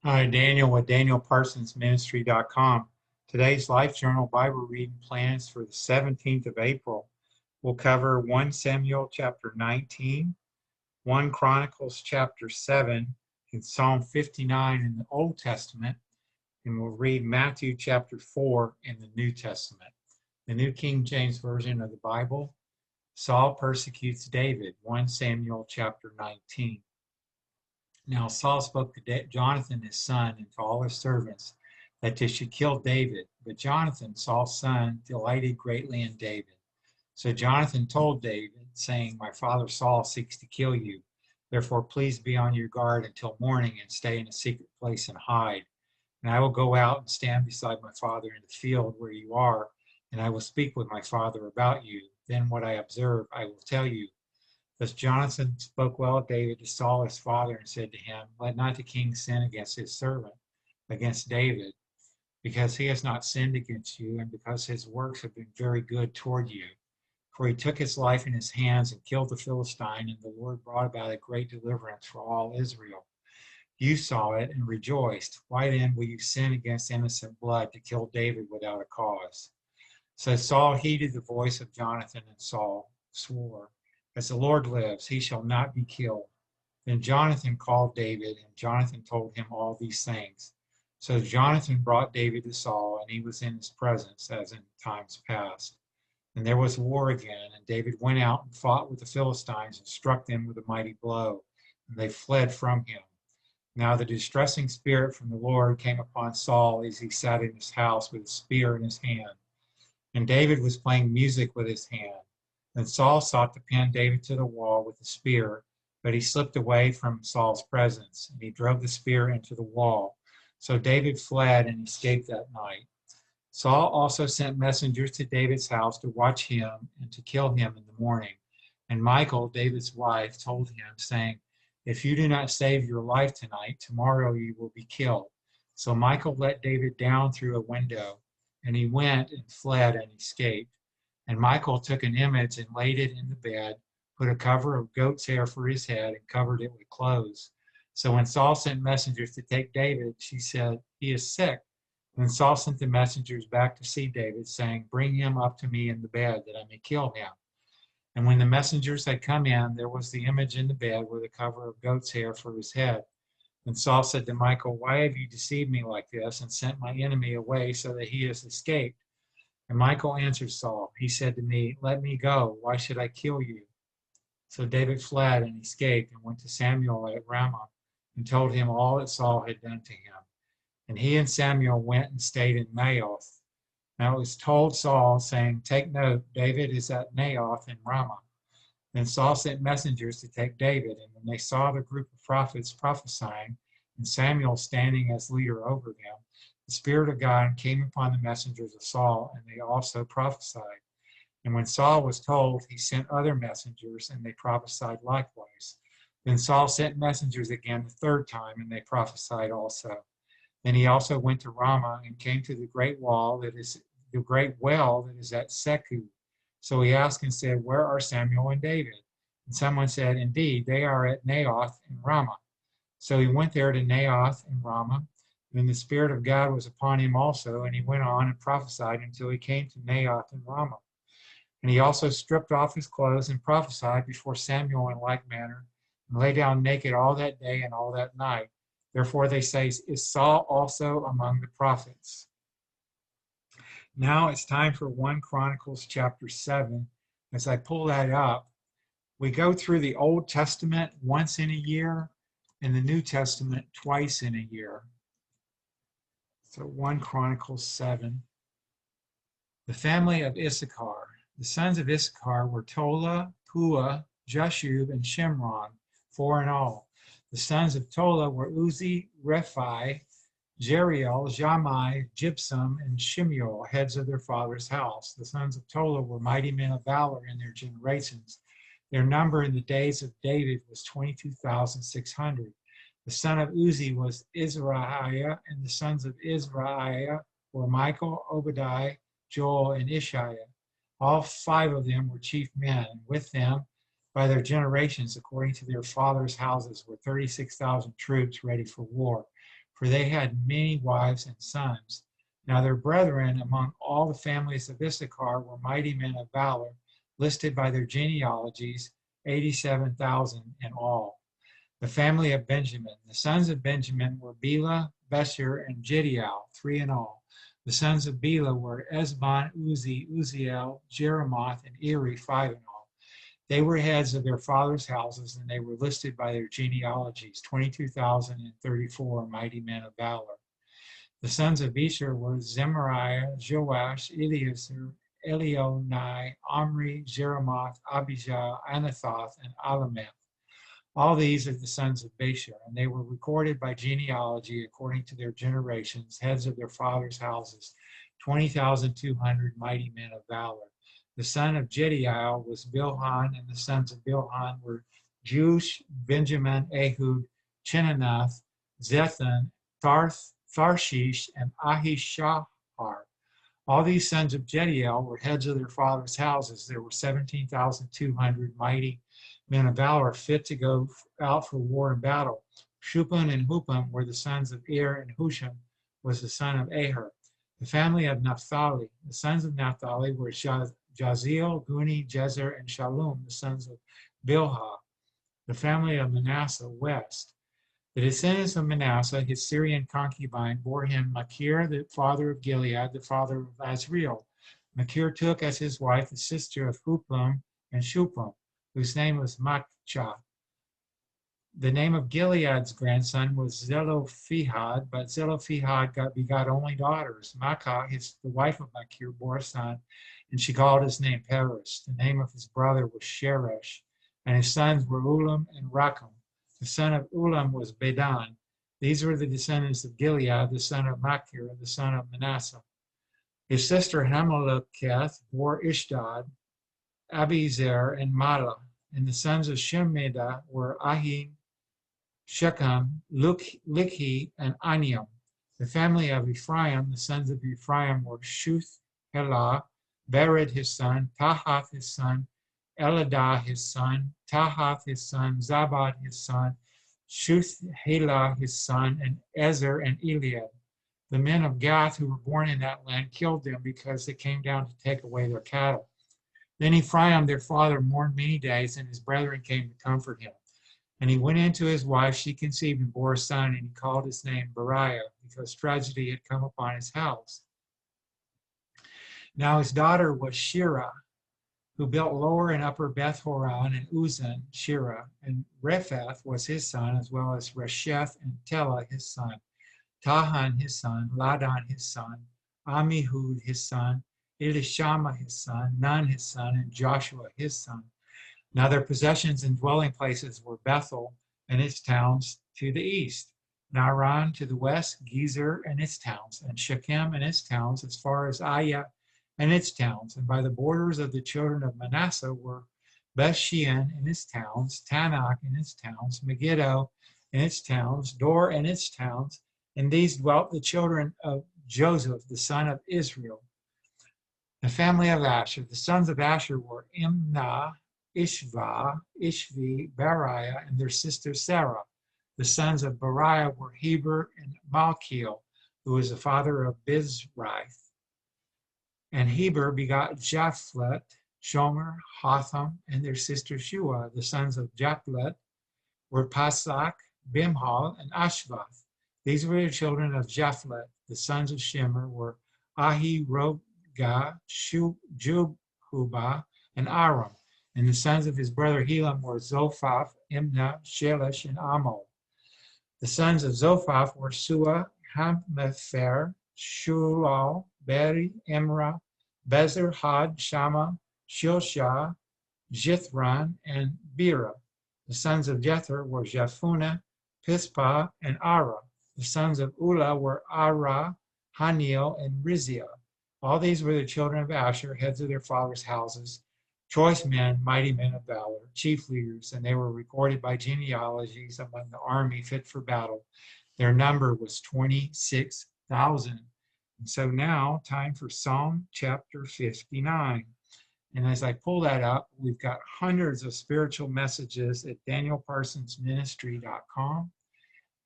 Hi, Daniel with DanielParsonsMinistry.com. Today's Life Journal Bible reading plans for the 17th of April. We'll cover 1 Samuel chapter 19, 1 Chronicles chapter 7, and Psalm 59 in the Old Testament, and we'll read Matthew chapter 4 in the New Testament. The New King James Version of the Bible, Saul persecutes David, 1 Samuel chapter 19. Now Saul spoke to Jonathan his son and to all his servants that they should kill David. But Jonathan, Saul's son, delighted greatly in David. So Jonathan told David, saying, My father Saul seeks to kill you. Therefore, please be on your guard until morning and stay in a secret place and hide. And I will go out and stand beside my father in the field where you are, and I will speak with my father about you. Then what I observe I will tell you. Thus Jonathan spoke well of David to Saul his father, and said to him, Let not the king sin against his servant, against David, because he has not sinned against you, and because his works have been very good toward you. For he took his life in his hands and killed the Philistine, and the Lord brought about a great deliverance for all Israel. You saw it and rejoiced. Why then will you sin against innocent blood to kill David without a cause? So Saul heeded the voice of Jonathan, and Saul swore, As the Lord lives, he shall not be killed. Then Jonathan called David, and Jonathan told him all these things. So Jonathan brought David to Saul, and he was in his presence as in times past. And there was war again, and David went out and fought with the Philistines and struck them with a mighty blow, and they fled from him. Now the distressing spirit from the Lord came upon Saul as he sat in his house with a spear in his hand. And David was playing music with his hand. Then Saul sought to pin David to the wall with a spear, but he slipped away from Saul's presence, and he drove the spear into the wall. So David fled and escaped that night. Saul also sent messengers to David's house to watch him and to kill him in the morning. And Michal, David's wife, told him, saying, If you do not save your life tonight, tomorrow you will be killed. So Michal let David down through a window, and he went and fled and escaped. And Michal took an image and laid it in the bed, put a cover of goat's hair for his head, and covered it with clothes. So when Saul sent messengers to take David, she said, He is sick. Then Saul sent the messengers back to see David, saying, Bring him up to me in the bed, that I may kill him. And when the messengers had come in, there was the image in the bed with a cover of goat's hair for his head. And Saul said to Michal, Why have you deceived me like this, and sent my enemy away so that he has escaped? And Michal answered Saul. He said to me, Let me go. Why should I kill you? So David fled and escaped, and went to Samuel at Ramah, and told him all that Saul had done to him. And he and Samuel went and stayed in Naioth. Now it was told Saul, saying, Take note, David is at Naioth in Ramah. Then Saul sent messengers to take David, and when they saw the group of prophets prophesying, and Samuel standing as leader over them, the Spirit of God came upon the messengers of Saul, and they also prophesied. And when Saul was told, he sent other messengers, and they prophesied likewise. Then Saul sent messengers again the third time, and they prophesied also. Then he also went to Ramah and came to the great well that is at Seku. So he asked and said, Where are Samuel and David? And someone said, Indeed, they are at Naioth in Ramah. So he went there to Naioth in Ramah. Then the Spirit of God was upon him also, and he went on and prophesied until he came to Naioth in Ramah. And he also stripped off his clothes and prophesied before Samuel in like manner, and lay down naked all that day and all that night. Therefore they say, Is Saul also among the prophets? Now it's time for 1 Chronicles chapter 7. As I pull that up, we go through the Old Testament once in a year and the New Testament twice in a year. So 1 Chronicles 7. The family of Issachar. The sons of Issachar were Tola, Pua, Jashub, and Shimron, four in all. The sons of Tola were Uzi, Rephi, Jeriel, Shammai, Gypsum, and Shimuel, heads of their father's house. The sons of Tola were mighty men of valor in their generations. Their number in the days of David was 22,600. The son of Uzi was Izrahiah, and the sons of Izrahiah were Michael, Obadiah, Joel, and Ishiah. All five of them were chief men, and with them, by their generations, according to their fathers' houses, were 36,000 troops ready for war. for they had many wives and sons. Now their brethren among all the families of Issachar were mighty men of valor, listed by their genealogies, 87,000 in all. The family of Benjamin. The sons of Benjamin were Bela, Besher, and Jediel, 3 in all. The sons of Bela were Esbon, Uzi, Uziel, Jeremoth, and Eri, 5 in all. They were heads of their fathers' houses, and they were listed by their genealogies, 22,034 mighty men of valor. The sons of Besher were Zemariah, Joash, Eliezer, Elionai, Omri, Jeremoth, Abijah, Anathoth, and Alameth. All these are the sons of Besher, and they were recorded by genealogy according to their generations, heads of their fathers' houses, 20,200 mighty men of valor. The son of Jediel was Bilhan, and the sons of Bilhan were Jush, Benjamin, Ehud, Chinanath, Zethan, Tharshish, and Ahishahar. All these sons of Jediel were heads of their fathers' houses. There were 17,200 mighty men of valor fit to go out for war and battle. Shupam and Hupam were the sons of Ir, and Husham was the son of Aher. The family of Naphtali. The sons of Naphtali were Jaziel, Guni, Jezer, and Shalom, the sons of Bilhah. The family of Manasseh, west. The descendants of Manasseh, his Syrian concubine, bore him Machir, the father of Gilead, the father of Azriel. Machir took as his wife the sister of Hupam and Shupam, whose name was Machah. The name of Gilead's grandson was Zelophehad, but Zelophehad begot only daughters. Maachah, the wife of Machir, bore a son, and she called his name Peres. The name of his brother was Sheresh, and his sons were Ulam and Rakem. The son of Ulam was Bedan. These were the descendants of Gilead, the son of Machir, the son of Manasseh. His sister Hameleketh bore Ishdad, Abiezer, and Mala. And the sons of Shemida were Ahin, Shechem, Likhi, and Aniam. The family of Ephraim, the sons of Ephraim were Shuth, Helah, Bered his son, Tahath his son, Eladah his son, Tahath his son, Zabad his son, Shuth Helah his son, and Ezer and Eliab. The men of Gath who were born in that land killed them because they came down to take away their cattle. Then Ephraim, their father, mourned many days, and his brethren came to comfort him. And he went in to his wife, she conceived and bore a son, and he called his name Beriah, because tragedy had come upon his house. Now his daughter was Shirah, who built lower and upper Beth Horon and Uzan, Shirah, and Rephath was his son, as well as Resheph and Telah his son, Tahan his son, Ladan his son, Amihud his son, Elishama his son, Nun his son, and Joshua his son. Now their possessions and dwelling places were Bethel and its towns to the east, Naran to the west, Gezer and its towns, and Shechem and its towns as far as Ayah and its towns. And by the borders of the children of Manasseh were Beth-shean and its towns, Tanakh and its towns, Megiddo and its towns, Dor and its towns. In these dwelt the children of Joseph, the son of Israel. The family of Asher. The sons of Asher were Imnah, Ishva, Ishvi, Beriah, and their sister Sarah. The sons of Beriah were Heber and Malkiel, who was the father of Bizraith. And Heber begot Japhlet, Shomer, Hotham, and their sister Shua. The sons of Japhlet were Pasak, Bimhal, and Ashvath. These were the children of Japhlet. The sons of Shemer were Ahirogah, Jubhubah, and Aram. And the sons of his brother Helam were Zophah, Imnah, Shelesh, and Amal. The sons of Zophah were Sua, Hamphefer, Shulal, Beri, Imrah, Bezer, Had, Shama, Shilshah, Jithran, and Bera. The sons of Jether were Jephuneh, Pispa, and Ara. The sons of Ulah were Ara, Haniel, and Riziah. All these were the children of Asher, heads of their fathers' houses, choice men, mighty men of valor, chief leaders, and they were recorded by genealogies among the army fit for battle. Their number was 26,000. And so now, time for Psalm chapter 59. And as I pull that up, we've got hundreds of spiritual messages at danielparsonsministry.com.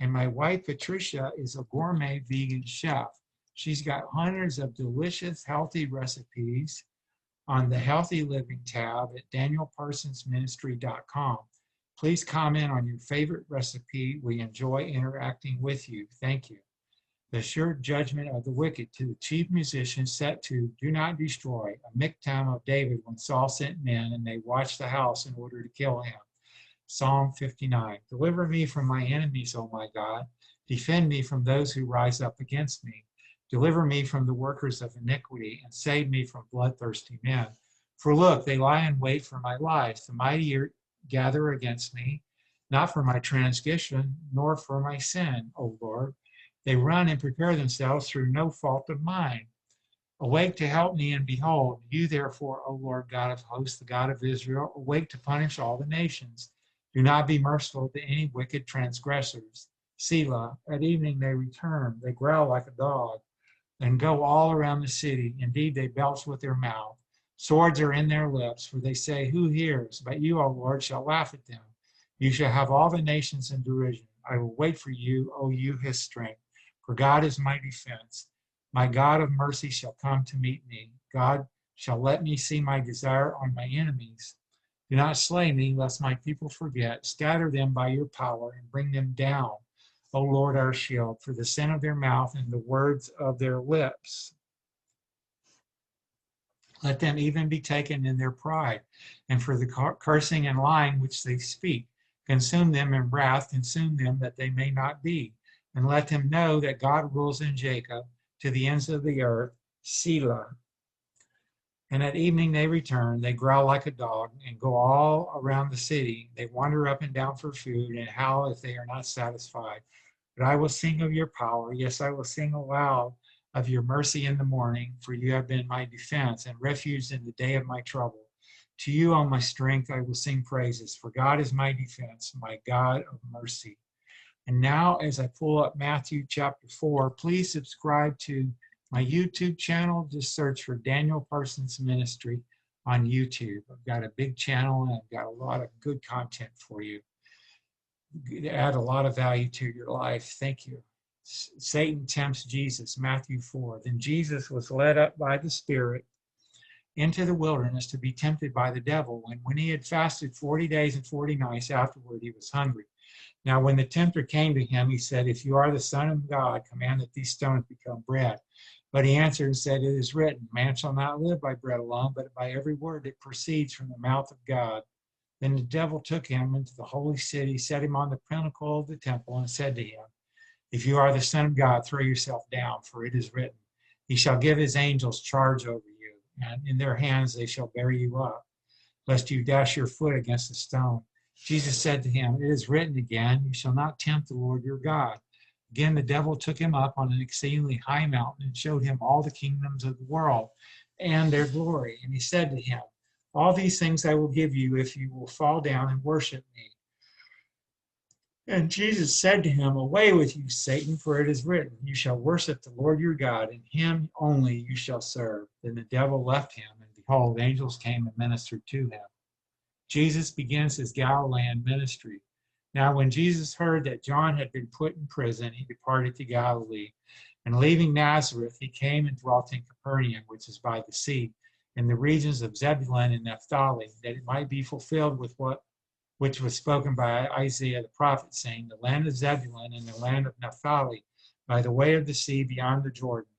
And my wife, Patricia, is a gourmet vegan chef. She's got hundreds of delicious, healthy recipes on the Healthy Living tab at danielparsonsministry.com. Please comment on your favorite recipe. We enjoy interacting with you. Thank you. The sure judgment of the wicked, to the chief musician set to do not destroy, a miktam of David when Saul sent men and they watched the house in order to kill him. Psalm 59. Deliver me from my enemies, O my God. Defend me from those who rise up against me. Deliver me from the workers of iniquity and save me from bloodthirsty men. For look, they lie in wait for my life. The mighty gather against me, not for my transgression, nor for my sin, O Lord. They run and prepare themselves through no fault of mine. Awake to help me, and behold, you therefore, O Lord God of hosts, the God of Israel, awake to punish all the nations. Do not be merciful to any wicked transgressors. Selah, at evening they return, they growl like a dog, and go all around the city. Indeed, they belch with their mouth. Swords are in their lips, for they say, who hears? But you, O Lord, shall laugh at them. You shall have all the nations in derision. I will wait for you, O you, his strength. For God is my defense. My God of mercy shall come to meet me. God shall let me see my desire on my enemies. Do not slay me, lest my people forget. Scatter them by your power and bring them down, O Lord, our shield, for the sin of their mouth and the words of their lips. Let them even be taken in their pride, and for the cursing and lying which they speak. Consume them in wrath, consume them that they may not be. And let them know that God rules in Jacob to the ends of the earth, Selah. And at evening they return, they growl like a dog and go all around the city. They wander up and down for food and howl if they are not satisfied. But I will sing of your power. Yes, I will sing aloud of your mercy in the morning, for you have been my defense and refuge in the day of my trouble. To you, O my strength, I will sing praises, for God is my defense, my God of mercy. And now, as I pull up Matthew chapter 4, please subscribe to my YouTube channel. Just search for Daniel Parsons Ministry on YouTube. I've got a big channel and I've got a lot of good content for you. Add a lot of value to your life. Thank you. Satan tempts Jesus, Matthew 4. Then Jesus was led up by the Spirit into the wilderness to be tempted by the devil. And when he had fasted 40 days and 40 nights afterward, he was hungry. Now, when the tempter came to him, he said, if you are the Son of God, command that these stones become bread. But he answered and said, it is written, man shall not live by bread alone, but by every word that proceeds from the mouth of God. Then the devil took him into the holy city, set him on the pinnacle of the temple, and said to him, if you are the Son of God, throw yourself down, for it is written, he shall give his angels charge over you, and in their hands they shall bear you up, lest you dash your foot against a stone. Jesus said to him, it is written again, you shall not tempt the Lord your God. Again, the devil took him up on an exceedingly high mountain and showed him all the kingdoms of the world and their glory. And he said to him, all these things I will give you if you will fall down and worship me. And Jesus said to him, away with you, Satan, for it is written, you shall worship the Lord your God, and him only you shall serve. Then the devil left him, and behold, angels came and ministered to him. Jesus begins his Galilean ministry. Now, when Jesus heard that John had been put in prison, he departed to Galilee. And leaving Nazareth, he came and dwelt in Capernaum, which is by the sea, in the regions of Zebulun and Naphtali, that it might be fulfilled with which was spoken by Isaiah the prophet, saying, the land of Zebulun and the land of Naphtali, by the way of the sea beyond the Jordan,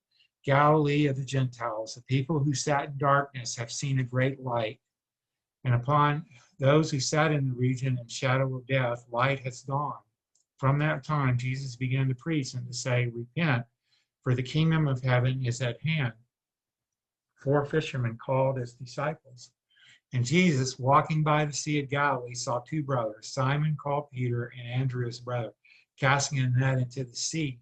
Galilee of the Gentiles, the people who sat in darkness have seen a great light. And upon those who sat in the region and shadow of death, light has dawned. From that time, Jesus began to preach and to say, repent, for the kingdom of heaven is at hand. 4 fishermen called as disciples. And Jesus, walking by the Sea of Galilee, saw 2 brothers, Simon called Peter and Andrew his brother, casting a net into the sea,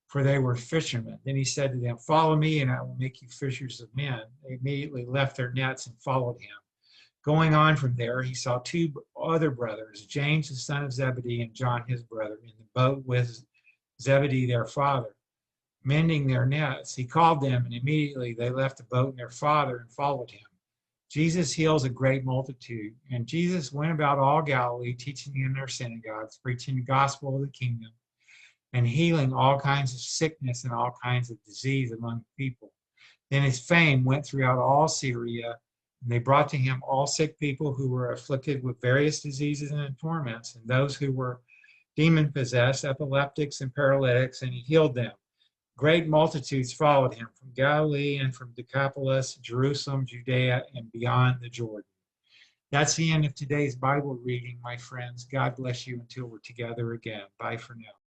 for they were fishermen. Then he said to them, follow me, and I will make you fishers of men. They immediately left their nets and followed him. Going on from there, he saw 2 other brothers, James the son of Zebedee and John his brother, in the boat with Zebedee their father, mending their nets. He called them, and immediately they left the boat and their father and followed him. Jesus heals a great multitude, and Jesus went about all Galilee, teaching in their synagogues, preaching the gospel of the kingdom, and healing all kinds of sickness and all kinds of disease among people. Then his fame went throughout all Syria, and they brought to him all sick people who were afflicted with various diseases and torments, and those who were demon possessed, epileptics, and paralytics, and he healed them. Great multitudes followed him from Galilee and from Decapolis, Jerusalem, Judea, and beyond the Jordan. That's the end of today's Bible reading, my friends. God bless you until we're together again. Bye for now.